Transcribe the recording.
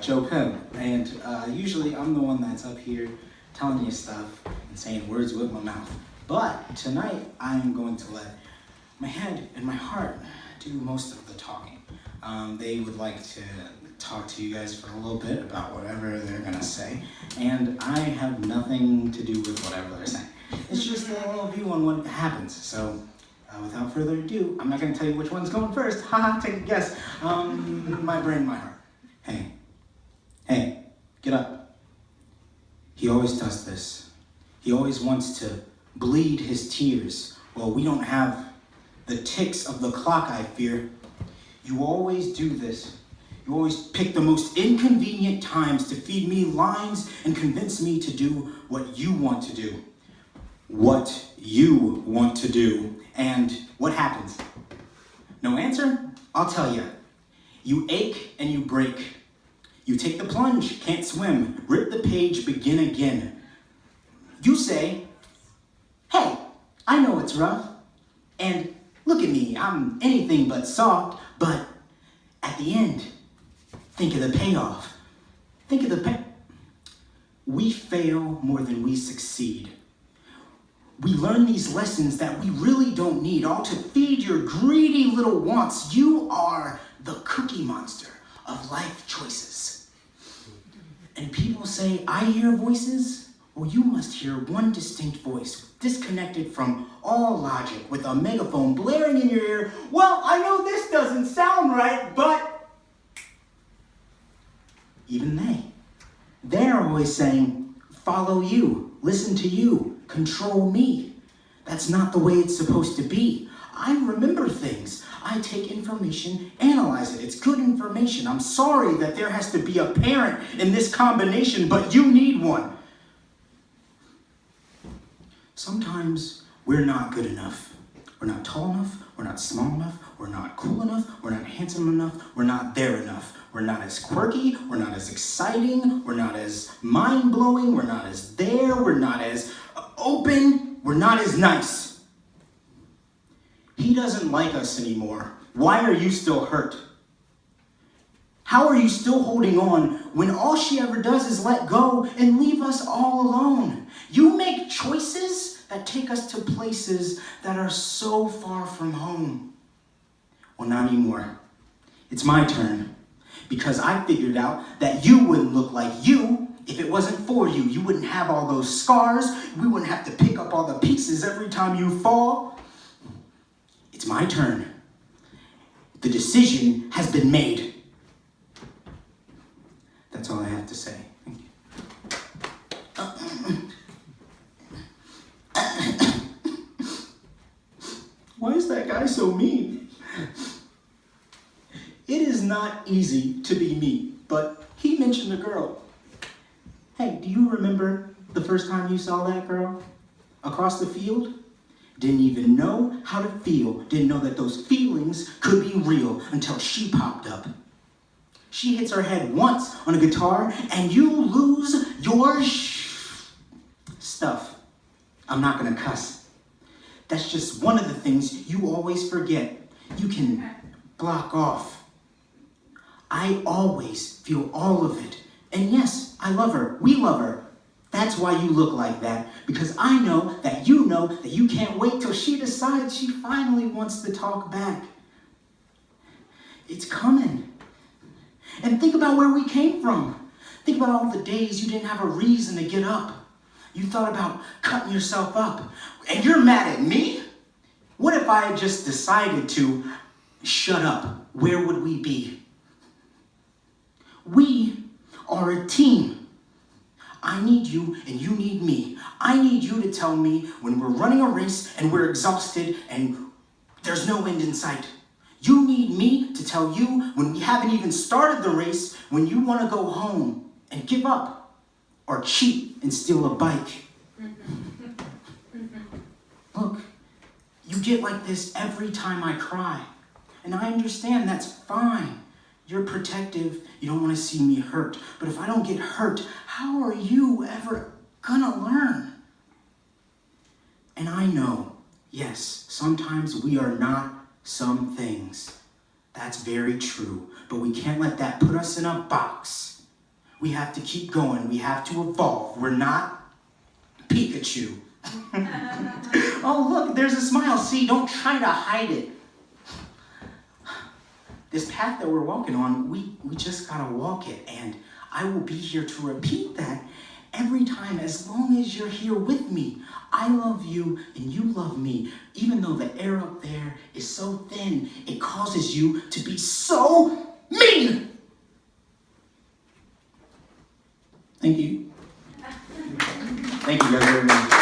Joe Pim, and usually I'm the one that's up here telling you stuff and saying words with my mouth. But tonight I'm going to let my head and my heart do most of the talking. They would like to talk to you guys for a little bit about whatever they're gonna say, and I have nothing to do with whatever they're saying. It's just a little view on what happens. So without further ado, I'm not gonna tell you which one's going first. Haha, take a guess. My brain, my heart. Hey, get up. He always does this. He always wants to bleed his tears. Well, we don't have the ticks of the clock, I fear. You always do this. You always pick the most inconvenient times to feed me lines and convince me to do what you want to do. What you want to do. And what happens? No answer? I'll tell you. You ache and you break. You take the plunge, can't swim, rip the page, begin again. You say, hey, I know it's rough, and look at me, I'm anything but soft, but at the end, think of the payoff. We fail more than we succeed. We learn these lessons that we really don't need, all to feed your greedy little wants. You are the cookie monster of life choices. And people say, I hear voices. Well, you must hear one distinct voice, disconnected from all logic, with a megaphone blaring in your ear. Well, I know this doesn't sound right, but even they're always saying, follow you, listen to you, control me. That's not the way it's supposed to be. I remember things. I take information, analyze it. It's good information. I'm sorry that there has to be a parent in this combination, but you need one. Sometimes we're not good enough. We're not tall enough. We're not small enough. We're not cool enough. We're not handsome enough. We're not there enough. We're not as quirky. We're not as exciting. We're not as mind-blowing. We're not as there. We're not as open. We're not as nice. He doesn't like us anymore. Why are you still hurt? How are you still holding on when all she ever does is let go and leave us all alone? You make choices that take us to places that are so far from home. Well, not anymore. It's my turn. Because I figured out that you wouldn't look like you if it wasn't for you. You wouldn't have all those scars. We wouldn't have to pick up all the pieces every time you fall. It's my turn. The decision has been made. That's all I have to say. Thank you. Why is that guy so mean? It is not easy to be me, but he mentioned a girl. Hey, do you remember the first time you saw that girl? Across the field? Didn't even know how to feel. Didn't know that those feelings could be real until she popped up. She hits her head once on a guitar and you lose your stuff. I'm not gonna cuss. That's just one of the things you always forget. You can block off. I always feel all of it. And yes, I love her. We love her. That's why you look like that, because I know that you can't wait till she decides she finally wants to talk back. It's coming. And think about where we came from. Think about all the days you didn't have a reason to get up. You thought about cutting yourself up. And you're mad at me? What if I had just decided to shut up? Where would we be? We are a team. I need you and you need me. I need you to tell me when we're running a race and we're exhausted and there's no end in sight. You need me to tell you when we haven't even started the race, when you want to go home and give up or cheat and steal a bike. Look, you get like this every time I cry. And I understand that's fine. You're protective. You don't want to see me hurt. But if I don't get hurt, how are you ever gonna learn? And I know, yes, sometimes we are not some things. That's very true, but we can't let that put us in a box. We have to keep going. We have to evolve. We're not Pikachu. Oh, look, there's a smile. See, don't try to hide it. This path that we're walking on, we just gotta walk it, and I will be here to repeat that every time as long as you're here with me. I love you and you love me. Even though the air up there is so thin, it causes you to be so mean. Thank you. Thank you guys very much.